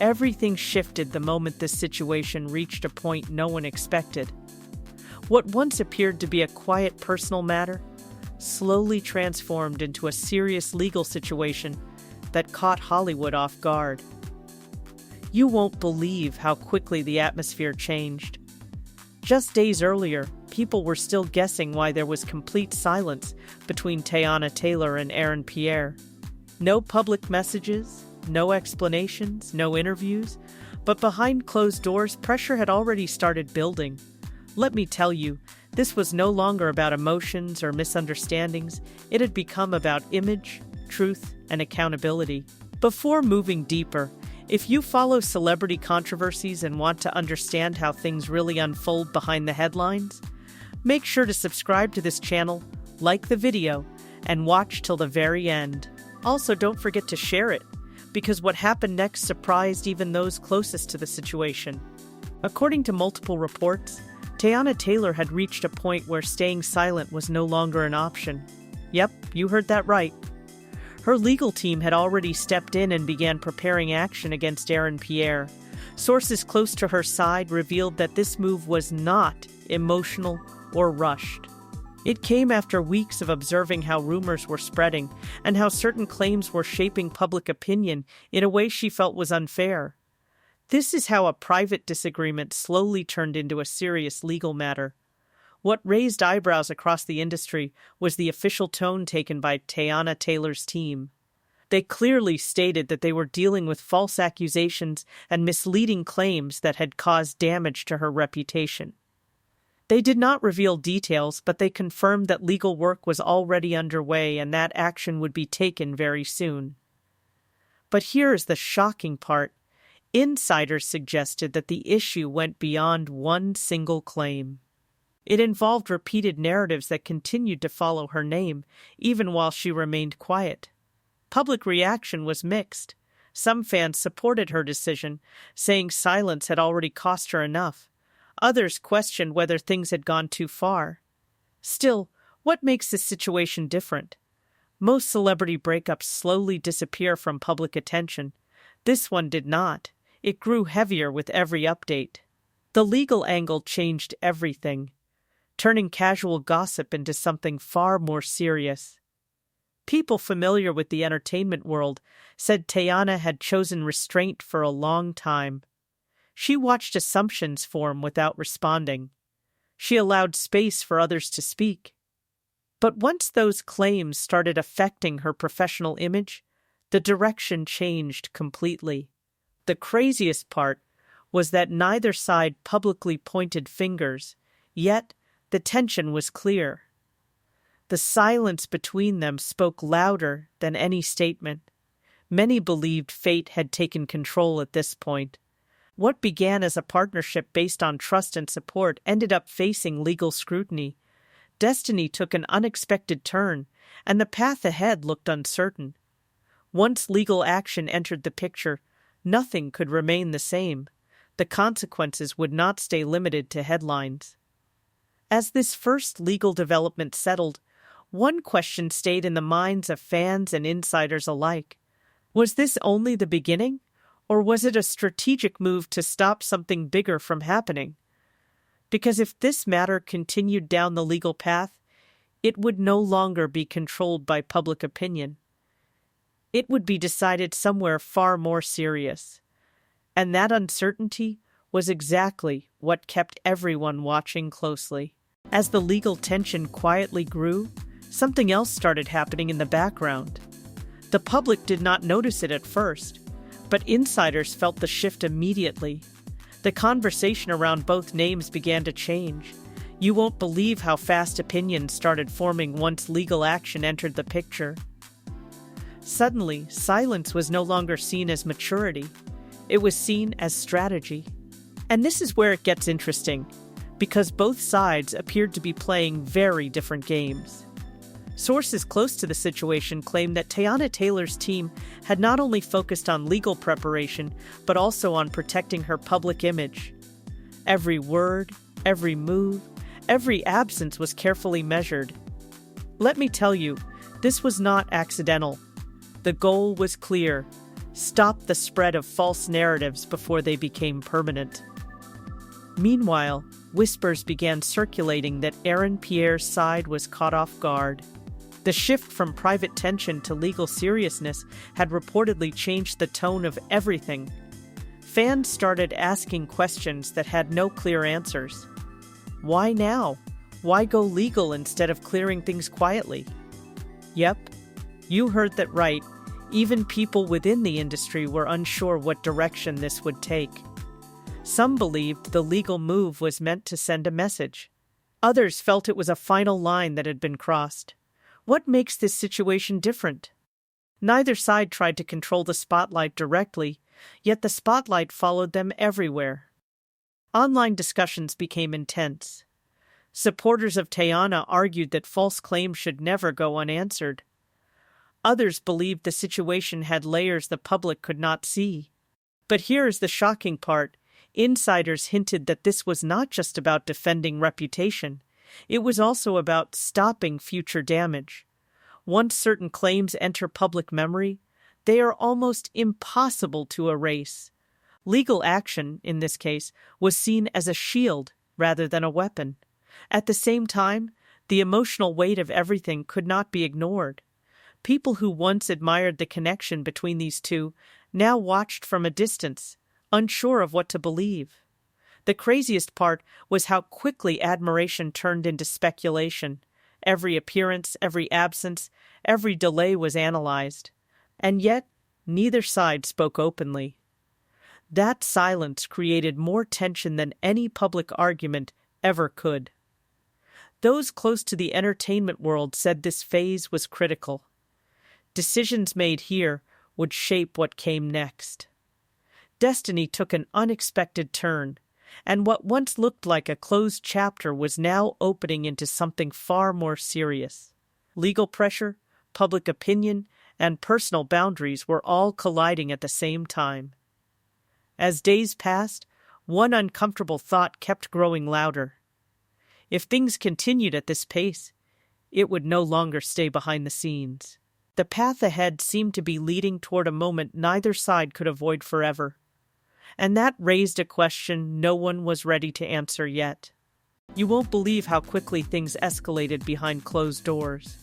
everything shifted the moment this situation reached a point no one expected. What once appeared to be a quiet personal matter slowly transformed into a serious legal situation that caught Hollywood off guard. You won't believe how quickly the atmosphere changed. Just days earlier, people were still guessing why there was complete silence between Teyana Taylor and Pierre. No public messages, no explanations, no interviews, but behind closed doors, pressure had already started building. Let me tell you, this was no longer about emotions or misunderstandings. It had become about image, truth, and accountability. Before moving deeper, if you follow celebrity controversies and want to understand how things really unfold behind the headlines, make sure to subscribe to this channel, like the video, and watch till the very end. Also, don't forget to share it, because what happened next surprised even those closest to the situation. According to multiple reports, Teyana Taylor had reached a point where staying silent was no longer an option. Yep, you heard that right. Her legal team had already stepped in and began preparing action against Pierre. Sources close to her side revealed that this move was not emotional or rushed. It came after weeks of observing how rumors were spreading and how certain claims were shaping public opinion in a way she felt was unfair. This is how a private disagreement slowly turned into a serious legal matter. What raised eyebrows across the industry was the official tone taken by Teyana Taylor's team. They clearly stated that they were dealing with false accusations and misleading claims that had caused damage to her reputation. They did not reveal details, but they confirmed that legal work was already underway and that action would be taken very soon. But here is the shocking part. Insiders suggested that the issue went beyond one single claim. It involved repeated narratives that continued to follow her name, even while she remained quiet. Public reaction was mixed. Some fans supported her decision, saying silence had already cost her enough. Others questioned whether things had gone too far. Still, what makes this situation different? Most celebrity breakups slowly disappear from public attention. This one did not. It grew heavier with every update. The legal angle changed everything, turning casual gossip into something far more serious. People familiar with the entertainment world said Teyana had chosen restraint for a long time. She watched assumptions form without responding. She allowed space for others to speak. But once those claims started affecting her professional image, the direction changed completely. The craziest part was that neither side publicly pointed fingers, yet the tension was clear. The silence between them spoke louder than any statement. Many believed fate had taken control at this point. What began as a partnership based on trust and support ended up facing legal scrutiny. Destiny took an unexpected turn, and the path ahead looked uncertain. Once legal action entered the picture, nothing could remain the same. The consequences would not stay limited to headlines. As this first legal development settled, one question stayed in the minds of fans and insiders alike. Was this only the beginning, or was it a strategic move to stop something bigger from happening? Because if this matter continued down the legal path, it would no longer be controlled by public opinion. It would be decided somewhere far more serious. And that uncertainty was exactly what kept everyone watching closely. As the legal tension quietly grew, something else started happening in the background. The public did not notice it at first, but insiders felt the shift immediately. The conversation around both names began to change. You won't believe how fast opinions started forming once legal action entered the picture. Suddenly, silence was no longer seen as maturity. It was seen as strategy. And this is where it gets interesting, because both sides appeared to be playing very different games. Sources close to the situation claim that Teyana Taylor's team had not only focused on legal preparation, but also on protecting her public image. Every word, every move, every absence was carefully measured. Let me tell you, this was not accidental. The goal was clear: stop the spread of false narratives before they became permanent. Meanwhile, whispers began circulating that Pierre's side was caught off guard. The shift from private tension to legal seriousness had reportedly changed the tone of everything. Fans started asking questions that had no clear answers. Why now? Why go legal instead of clearing things quietly? Yep, you heard that right. Even people within the industry were unsure what direction this would take. Some believed the legal move was meant to send a message. Others felt it was a final line that had been crossed. What makes this situation different? Neither side tried to control the spotlight directly, yet the spotlight followed them everywhere. Online discussions became intense. Supporters of Teyana argued that false claims should never go unanswered. Others believed the situation had layers the public could not see. But here is the shocking part. Insiders hinted that this was not just about defending reputation. It was also about stopping future damage. Once certain claims enter public memory, they are almost impossible to erase. Legal action, in this case, was seen as a shield rather than a weapon. At the same time, the emotional weight of everything could not be ignored. People who once admired the connection between these two now watched from a distance, unsure of what to believe. The craziest part was how quickly admiration turned into speculation. Every appearance, every absence, every delay was analyzed. And yet, neither side spoke openly. That silence created more tension than any public argument ever could. Those close to the entertainment world said this phase was critical. Decisions made here would shape what came next. Destiny took an unexpected turn, and what once looked like a closed chapter was now opening into something far more serious. Legal pressure, public opinion, and personal boundaries were all colliding at the same time. As days passed, one uncomfortable thought kept growing louder. If things continued at this pace, it would no longer stay behind the scenes. The path ahead seemed to be leading toward a moment neither side could avoid forever. And that raised a question no one was ready to answer yet. You won't believe how quickly things escalated behind closed doors.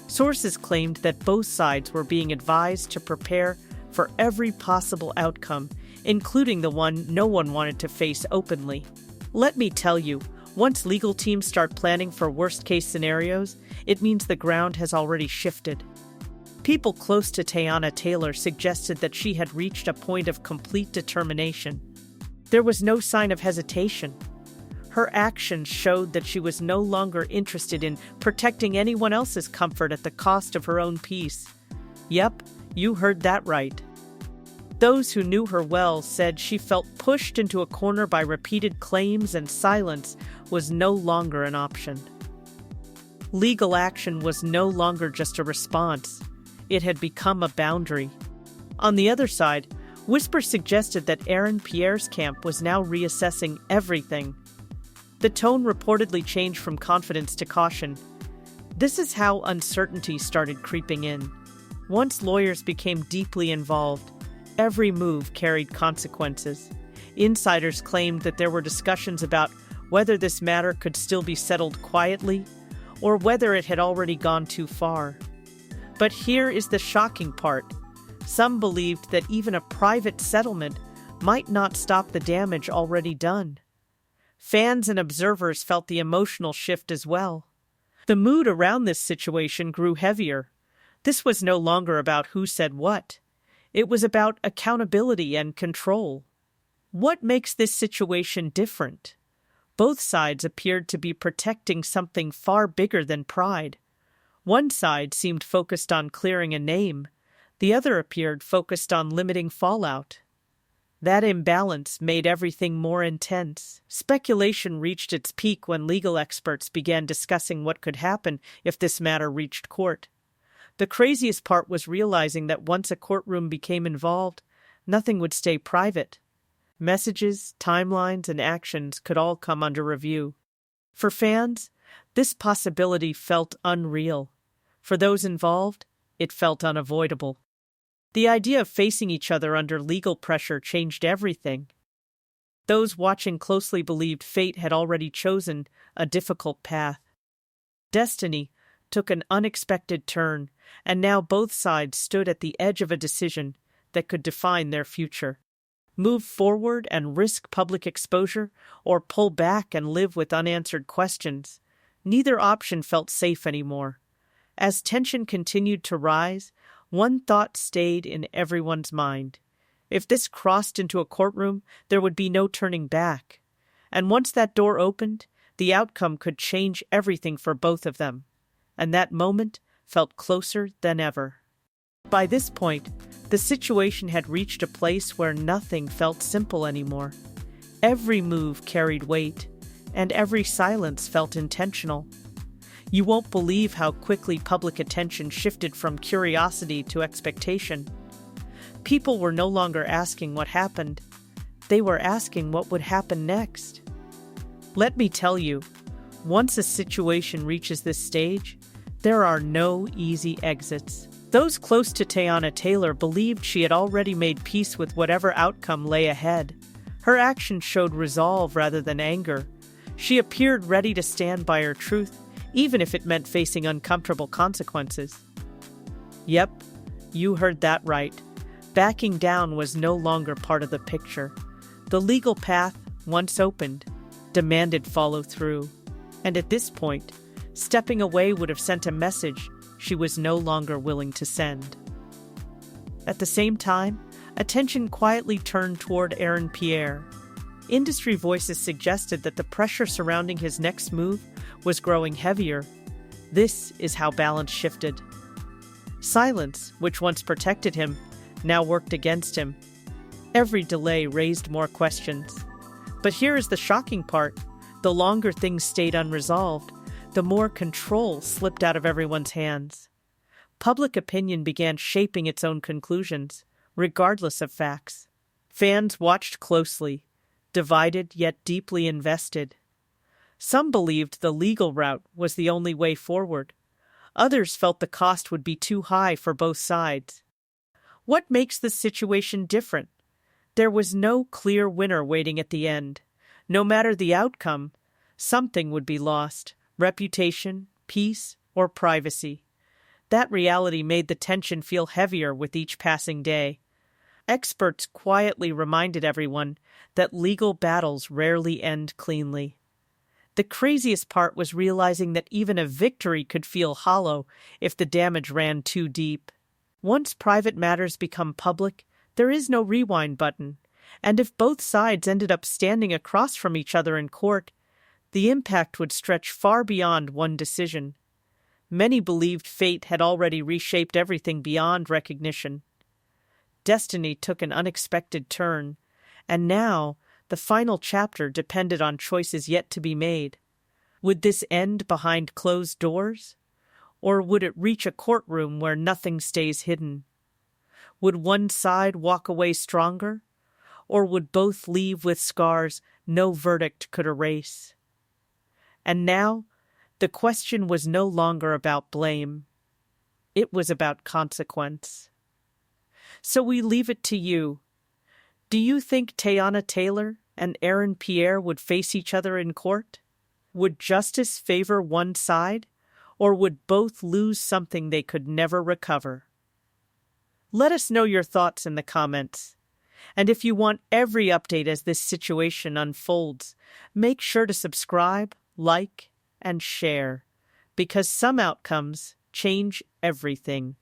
Sources claimed that both sides were being advised to prepare for every possible outcome, including the one no one wanted to face openly. Let me tell you, once legal teams start planning for worst-case scenarios, it means the ground has already shifted. People close to Teyana Taylor suggested that she had reached a point of complete determination. There was no sign of hesitation. Her actions showed that she was no longer interested in protecting anyone else's comfort at the cost of her own peace. Yep, you heard that right. Those who knew her well said she felt pushed into a corner by repeated claims, and silence was no longer an option. Legal action was no longer just a response. It had become a boundary. On the other side, whispers suggested that Pierre's camp was now reassessing everything. The tone reportedly changed from confidence to caution. This is how uncertainty started creeping in. Once lawyers became deeply involved, every move carried consequences. Insiders claimed that there were discussions about whether this matter could still be settled quietly or whether it had already gone too far. But here is the shocking part. Some believed that even a private settlement might not stop the damage already done. Fans and observers felt the emotional shift as well. The mood around this situation grew heavier. This was no longer about who said what. It was about accountability and control. What makes this situation different? Both sides appeared to be protecting something far bigger than pride. One side seemed focused on clearing a name. The other appeared focused on limiting fallout. That imbalance made everything more intense. Speculation reached its peak when legal experts began discussing what could happen if this matter reached court. The craziest part was realizing that once a courtroom became involved, nothing would stay private. Messages, timelines, and actions could all come under review. For fans, this possibility felt unreal. For those involved, it felt unavoidable. The idea of facing each other under legal pressure changed everything. Those watching closely believed fate had already chosen a difficult path. Destiny took an unexpected turn, and now both sides stood at the edge of a decision that could define their future. Move forward and risk public exposure, or pull back and live with unanswered questions. Neither option felt safe anymore. As tension continued to rise, one thought stayed in everyone's mind. If this crossed into a courtroom, there would be no turning back. And once that door opened, the outcome could change everything for both of them. And that moment felt closer than ever. By this point, the situation had reached a place where nothing felt simple anymore. Every move carried weight, and every silence felt intentional. You won't believe how quickly public attention shifted from curiosity to expectation. People were no longer asking what happened. They were asking what would happen next. Let me tell you, once a situation reaches this stage, there are no easy exits. Those close to Teyana Taylor believed she had already made peace with whatever outcome lay ahead. Her actions showed resolve rather than anger. She appeared ready to stand by her truth, even if it meant facing uncomfortable consequences. Yep, you heard that right. Backing down was no longer part of the picture. The legal path, once opened, demanded follow-through. And at this point, stepping away would have sent a message she was no longer willing to send. At the same time, attention quietly turned toward Pierre. Industry voices suggested that the pressure surrounding his next move was growing heavier. This is how balance shifted. Silence, which once protected him, now worked against him. Every delay raised more questions. But here is the shocking part. The longer things stayed unresolved, the more control slipped out of everyone's hands. Public opinion began shaping its own conclusions, regardless of facts. Fans watched closely, divided yet deeply invested. Some believed the legal route was the only way forward. Others felt the cost would be too high for both sides. What makes this situation different? There was no clear winner waiting at the end. No matter the outcome, something would be lost: reputation, peace, or privacy. That reality made the tension feel heavier with each passing day. Experts quietly reminded everyone that legal battles rarely end cleanly. The craziest part was realizing that even a victory could feel hollow if the damage ran too deep. Once private matters become public, there is no rewind button, and if both sides ended up standing across from each other in court, the impact would stretch far beyond one decision. Many believed fate had already reshaped everything beyond recognition. Destiny took an unexpected turn, and now the final chapter depended on choices yet to be made. Would this end behind closed doors? Or would it reach a courtroom where nothing stays hidden? Would one side walk away stronger? Or would both leave with scars no verdict could erase? And now, the question was no longer about blame. It was about consequence. So we leave it to you. Do you think Teyana Taylor and Pierre would face each other in court? Would justice favor one side, or would both lose something they could never recover? Let us know your thoughts in the comments. And if you want every update as this situation unfolds, make sure to subscribe, like, and share, because some outcomes change everything.